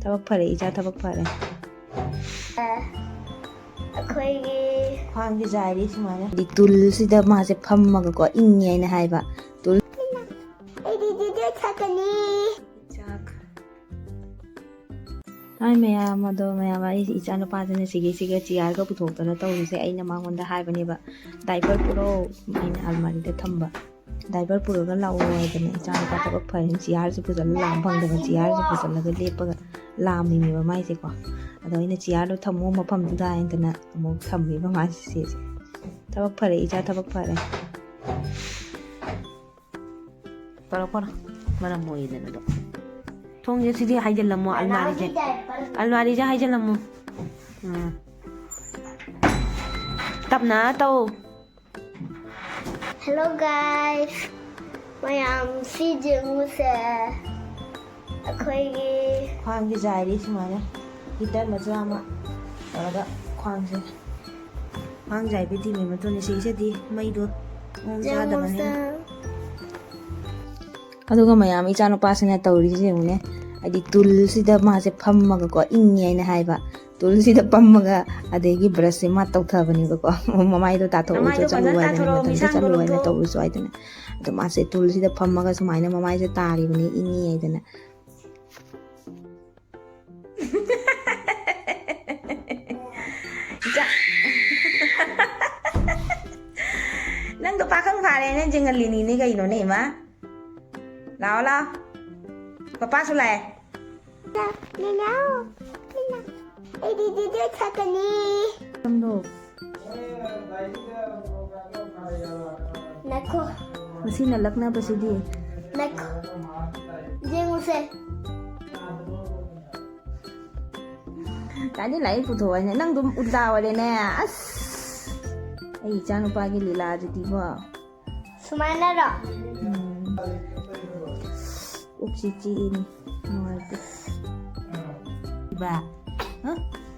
ꯊꯕꯛ ꯐꯔꯦ ꯏꯆꯥ ꯊꯕꯛ ꯐꯔꯦ ꯑꯩꯈꯣꯏꯒꯤ ꯈ꯭ꯋꯥꯡꯁꯦ ꯆꯥꯏꯔꯤ ꯁꯨꯃꯥꯏꯅ ꯇꯨꯜꯁꯤꯗ ꯃꯥꯁꯦ ꯐꯝꯃꯒꯀꯣ ꯏꯪꯉꯦ ꯍꯥꯏꯅ ꯍꯥꯏꯕ ꯇꯨꯜ ꯑꯩꯗꯤ ꯗꯤꯗꯦ ꯊꯛꯀꯅꯤ ꯆꯥꯛ ꯍꯥꯏ ꯃꯌꯥꯝ ꯑꯗꯣ ꯃꯌꯥꯝ ꯑꯩ ꯏꯆꯥ ꯅꯨꯄꯥꯁꯤꯅ ꯁꯤꯒ ꯆꯤꯌꯥꯔꯒ ꯄꯨꯊꯣꯛꯇꯅ ꯇꯧꯔꯤꯁꯦ ꯑꯩꯅ ꯃꯉꯣꯟꯗ ꯍꯥꯏꯕꯅꯦꯕ ꯗꯥꯏꯄꯔ ꯄꯨꯔꯛꯑꯣ ꯑꯩꯅ ꯑꯜꯃꯥꯔꯤꯗ ꯊꯝꯕ ꯗꯥꯏꯄꯔ ꯄꯨꯔꯒ ꯂꯥꯛꯑꯣ ꯍꯥꯏꯗꯅ ꯏꯆꯥ ꯅꯨꯄꯥ ꯊꯕꯛ ꯐꯔꯦ ꯆꯤꯌꯥꯔꯁꯦ ꯐꯖꯅ ꯂꯥꯝ ꯐꯪꯗꯕ ꯆꯤꯌꯥꯔꯁꯦ ꯐꯖꯅꯒ ꯂꯦꯞꯄꯒ ꯂꯥꯝꯃꯤꯅꯦꯕ ꯃꯥꯏꯁꯦꯀꯣ ꯑꯗꯣ ꯑꯩꯅ ꯆꯤꯌꯥꯔꯗꯣ ꯊꯝꯃꯣ ꯃꯐꯝꯗꯨꯗ ꯍꯥꯏꯗꯅ ꯑꯃꯨꯛ ꯊꯝꯃꯦꯕ ꯃꯥꯁꯦ ꯊꯕꯛ ꯐꯔꯦ ꯏꯆꯥ ꯊꯕꯛ ꯐꯔꯦ ꯄꯔꯣ ꯃꯔꯝ ꯃꯣꯏꯗꯅꯗꯣ ꯊꯣꯡꯁꯦ ꯁꯤꯗꯤ ꯍꯥꯏꯖꯤꯜꯂꯝꯃꯣ ꯑꯜꯃꯥꯔꯤꯁꯦ ꯍꯥꯏꯖꯤꯜꯂꯝꯃꯣ ꯇꯞꯅ ꯇꯧ ꯍꯦꯜꯂꯣ ꯒꯥꯏꯁ ꯃꯌꯥꯝ ꯁꯤ ꯌꯦꯡꯉꯨꯁꯦ ꯑꯩꯈꯣꯏꯒꯤ ꯈ꯭ꯋꯥꯡꯁꯦ ꯆꯥꯏꯔꯤ ꯁꯨꯃꯥꯏꯅ ꯍꯤꯇꯔ ꯃꯆꯥ ꯑꯃ ꯇꯧꯔꯒ ꯈ꯭ꯋꯥꯡ ꯆꯥꯏꯕ ꯇꯤꯝꯒꯤ ꯃꯇꯨꯡ ꯁꯤꯁꯤꯗꯤ ꯃꯩꯗꯣ ꯃꯑꯣꯡ ꯆꯥꯗꯕꯅꯤꯅ ꯑꯗꯨꯒ ꯃꯌꯥꯝ ꯏꯆꯥ ꯅꯨꯄꯥꯁꯤꯅ ꯇꯧꯔꯤꯁꯦ ꯌꯦꯡꯉꯨꯅꯦ ꯍꯥꯏꯗꯤ ꯇꯨꯜꯁꯤꯗ ꯃꯥꯁꯦ ꯐꯝꯃꯒꯀꯣ ꯏꯪꯉꯦ ꯍꯥꯏꯅ ꯍꯥꯏꯕ ꯇꯨꯜꯁꯤꯗ ꯐꯝꯃꯒ ꯑꯗꯒꯤ ꯕ꯭ꯔꯁꯁꯦ ꯃꯥ ꯇꯧꯊꯕꯅꯦꯕꯀꯣ ꯃꯃꯥꯏꯗꯣ ꯇꯥꯊꯣꯛꯎ ꯆꯠꯂꯨ ꯍꯥꯏꯗꯅ ꯃꯊꯟꯇ ꯆꯠꯂꯨ ꯍꯥꯏꯅ ꯇꯧꯔꯁꯨ ꯍꯥꯏꯗꯅ ꯑꯗꯣ ꯃꯥꯁꯦ ꯇꯨꯜꯁꯤꯗ ꯐꯝꯃꯒ ꯁꯨꯃꯥꯏꯅ ꯃꯃꯥꯏꯁꯦ ꯇꯥꯔꯤꯕꯅꯤ ꯏꯪꯉꯤ ꯍꯥꯏꯗꯅ ꯅꯪꯗꯣ ꯄꯥꯈꯪ ꯐꯥꯔꯦꯅ ꯖꯤꯡꯍꯜꯂꯤꯅꯤꯅꯦ ꯀꯩꯅꯣꯅꯦ ꯏꯃꯥ ꯂꯥꯛꯑꯣ ꯄꯄꯥꯁꯨ ꯂꯥꯛꯑꯦ ꯑꯩꯗꯤ ꯗꯤꯗꯦ ꯊꯛꯀꯅꯤ ꯅꯈꯣ ꯃꯁꯤꯅ ꯂꯛꯅꯕꯁꯤꯗꯤ ꯅꯈꯣ ꯌꯦꯡꯉꯨꯁꯦ ꯀꯥꯏꯗꯤ ꯂꯥꯏꯔꯤꯛ ꯄꯨꯊꯣꯛꯑꯅꯦ ꯅꯪ ꯑꯗꯨꯝ ꯎꯜꯇꯥ ꯑꯣꯏꯔꯦꯅꯦ ꯑꯁ ꯑꯩ ꯏꯆꯥ ꯅꯨꯄꯥꯒꯤ ꯂꯤꯂꯥꯗꯨꯗꯤꯀꯣ ꯁꯨꯃꯥꯏꯅꯔꯣ ꯎꯛꯁꯤ ꯆꯤꯛꯏꯅꯤ ꯅꯨꯡꯉꯥꯏꯇꯦ ꯏꯕꯥ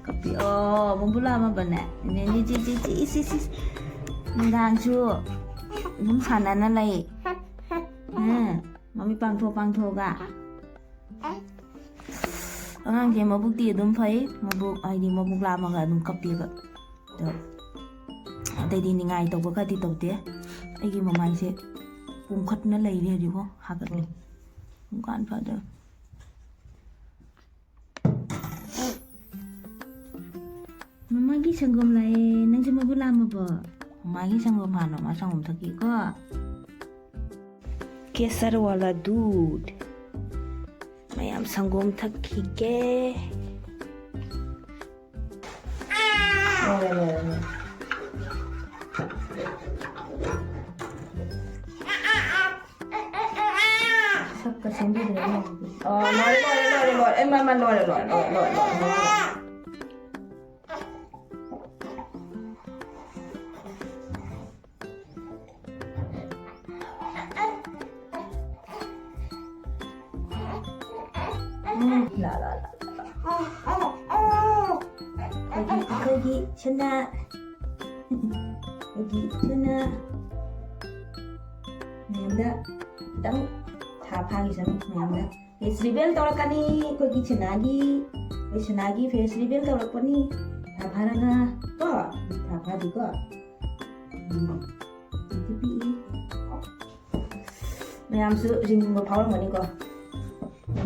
ꯀꯞꯄꯤ ꯃꯕꯨ ꯂꯥꯛꯑꯝꯃꯕꯅꯦ ꯅꯦꯅꯤ ꯆꯤ ꯅꯨꯡꯗꯥꯡꯁꯨ ꯑꯗꯨꯝ ꯁꯥꯟꯅꯅ ꯂꯩ ꯃꯃꯤ ꯄꯥꯡꯊꯣꯛꯑꯒ ꯑꯉꯥꯡꯁꯦ ꯃꯕꯨꯛꯇꯤ ꯑꯗꯨꯝ ꯐꯩ ꯍꯥꯏꯗꯤ ꯃꯕꯨꯛ ꯂꯥꯝꯃꯒ ꯑꯗꯨꯝ ꯀꯞꯄꯦꯕ ꯑꯗꯣ ꯑꯇꯩꯗꯤ ꯅꯤꯡꯉꯥꯏ ꯇꯧꯕ ꯈꯔꯗꯤ ꯇꯧꯗꯦ ꯑꯩꯒꯤ ꯃꯃꯥꯏꯁꯦ ꯄꯣꯡꯈꯠꯅ ꯂꯩꯔꯦ ꯍꯧꯖꯤꯛꯐꯣ ꯍꯥꯒꯠꯂꯦ ꯄꯨꯡꯀꯥꯟ ꯐꯗ ꯃꯃꯥꯒꯤ ꯁꯪꯒꯣꯝ ꯂꯥꯛꯑꯦ ꯅꯪꯁꯦ ꯃꯕꯨꯛ ꯂꯥꯝꯃꯕꯣ ꯃꯃꯥꯒꯤ ꯁꯪꯒꯣꯝ ꯍꯥꯟꯅ ꯃꯥ ꯁꯪꯒꯣꯝ ꯊꯛꯀꯦꯀꯣ ꯀꯦꯁꯔ ꯋꯥꯂꯥ ꯗꯨꯙ ꯃꯌꯥꯝ ꯁꯪꯒꯣꯝ ꯊꯛꯈꯤꯒꯦ ꯁꯛꯀ ꯁꯦꯝꯕꯤꯗ꯭ꯔꯦ ꯂꯣꯏꯔꯦ ꯃꯃꯥ ꯂꯣꯏꯔꯦ ꯑꯩꯈꯣꯏꯒꯤ ꯁꯅꯥ ꯃꯌꯥꯝꯗ ꯈꯤꯇꯪ ꯊꯥ ꯐꯥꯈꯤꯁꯅꯨ ꯃꯌꯥꯝꯗ ꯐꯦꯁ ꯔꯤꯚꯦꯜ ꯇꯧꯔꯛꯀꯅꯤ ꯑꯩꯈꯣꯏꯒꯤ ꯁꯅꯥꯒꯤ ꯐꯦꯁ ꯔꯤꯚꯦꯜ ꯇꯧꯔꯛꯄꯅꯤ ꯊꯥ ꯐꯥꯔꯒ ꯀꯣ ꯊꯥ ꯐꯥꯗꯤꯀꯣ ꯄꯤꯛꯏ ꯃꯌꯥꯝꯁꯨ ꯌꯦꯡꯅꯤꯡꯕ ꯐꯥꯎꯔꯝꯒꯅꯤꯀꯣ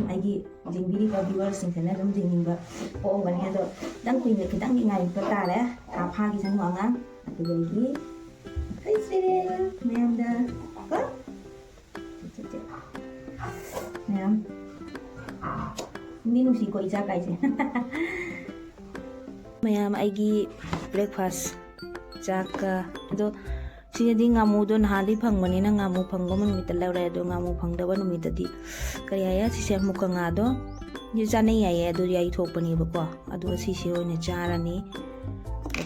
ꯑꯩꯒꯤ ꯌꯦꯡꯕꯤꯔꯤꯕ ꯚꯤꯋꯔꯁꯤꯡꯁꯤꯅ ꯑꯗꯨꯝ ꯌꯦꯡꯅꯤꯡꯕ ꯄꯣꯛꯑꯝꯒꯅꯤ ꯑꯗꯣ ꯈꯤꯇꯪ ꯉꯥꯏꯕ ꯇꯥꯔꯦ ꯊꯥ ꯐꯥꯈꯤꯁꯅꯨ ꯑꯉꯥꯡ ꯑꯗꯨꯗꯒꯤ ꯐꯦꯁ ꯔꯤꯚꯦꯜ ꯃꯌꯥꯝꯗ ꯀꯣ ꯃꯌꯥꯝ ꯅꯨꯡꯁꯤꯀꯣ ꯏꯆꯥ ꯀꯥꯏꯁꯦ ꯃꯌꯥꯝ ꯑꯩꯒꯤ ꯕ꯭ꯔꯦꯛꯐꯥꯁ ꯆꯥꯛꯀ ꯑꯗꯣ ꯁꯤꯗꯗꯤ ꯉꯥꯃꯨꯗꯣ ꯅꯍꯥꯟꯗꯤ ꯐꯪꯕꯅꯤꯅ ꯉꯥꯃꯨ ꯐꯪꯕ ꯅꯨꯃꯤꯠꯇ ꯂꯧꯔꯦ ꯑꯗꯣ ꯉꯥꯃꯨ ꯐꯪꯗꯕ ꯅꯨꯃꯤꯠꯇꯗꯤ ꯀꯔꯤ ꯍꯥꯏꯌꯦ ꯁꯤꯁꯦ ꯃꯨꯛꯀ ꯉꯥꯗꯣ ꯆꯥꯅꯩ ꯌꯥꯏꯌꯦ ꯑꯗꯨ ꯌꯥꯏꯊꯣꯛꯄꯅꯦꯕꯀꯣ ꯑꯗꯨꯒ ꯁꯤꯁꯦ ꯑꯣꯏꯅ ꯆꯥꯔꯅꯤ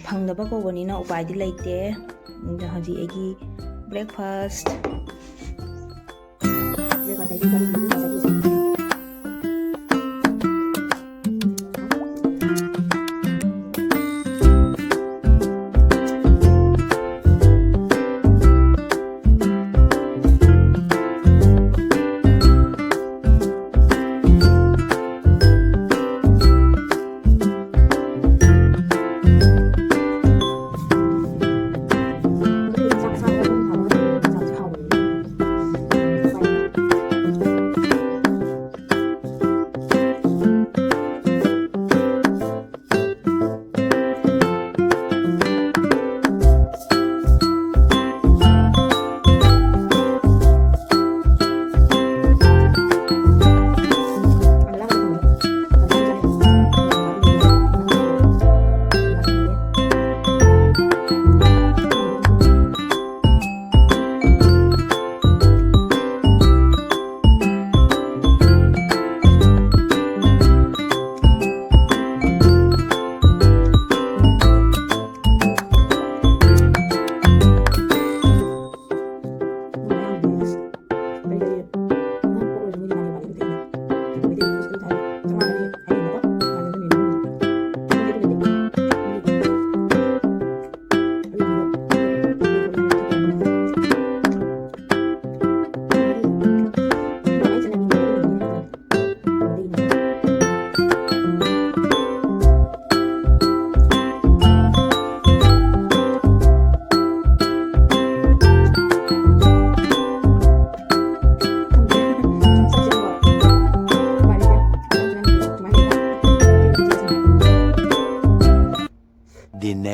ꯐꯪꯗꯕ ꯀꯧꯕꯅꯤꯅ ꯎꯄꯥꯏꯗꯤ ꯂꯩꯇꯦ ꯍꯧꯖꯤꯛ ꯑꯩꯒꯤ ꯕ꯭ꯔꯦꯛꯐꯥꯁ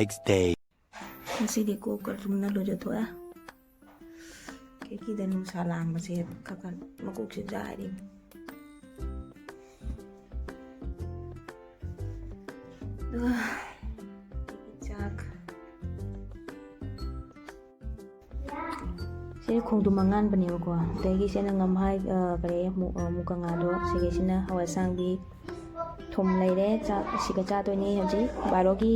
next day. ꯉꯁꯤꯗꯤ ꯀꯣꯛꯀ ꯆꯨꯝꯅ ꯂꯨꯖꯊꯣꯛꯑꯦ ꯀꯦꯀꯤꯗ ꯅꯨꯡꯁꯥ ꯂꯥꯡꯕꯁꯦ ꯈꯔ ꯃꯀꯣꯛꯁꯦ ꯆꯥꯏꯔꯤ ꯑꯗꯨꯒ ꯆꯥꯛ ꯁꯤꯅ ꯈꯣꯡꯗ꯭ꯔꯨꯝ ꯑꯉꯥꯟꯕꯅꯦꯕꯀꯣ ꯑꯗꯒꯤ ꯁꯤꯅ ꯉꯝꯍꯥꯏ ꯀꯔꯤ ꯃꯨꯀ ꯉꯥꯗꯣ ꯁꯤꯒꯤꯁꯤꯅ ꯍꯋꯥꯏ ꯑꯁꯥꯡꯕꯤ ꯊꯨꯝ ꯂꯩꯔꯦ ꯆꯥꯛ ꯁꯤꯒ ꯆꯥꯗꯣꯏꯅꯤ ꯍꯧꯖꯤꯛ 12ꯒꯤ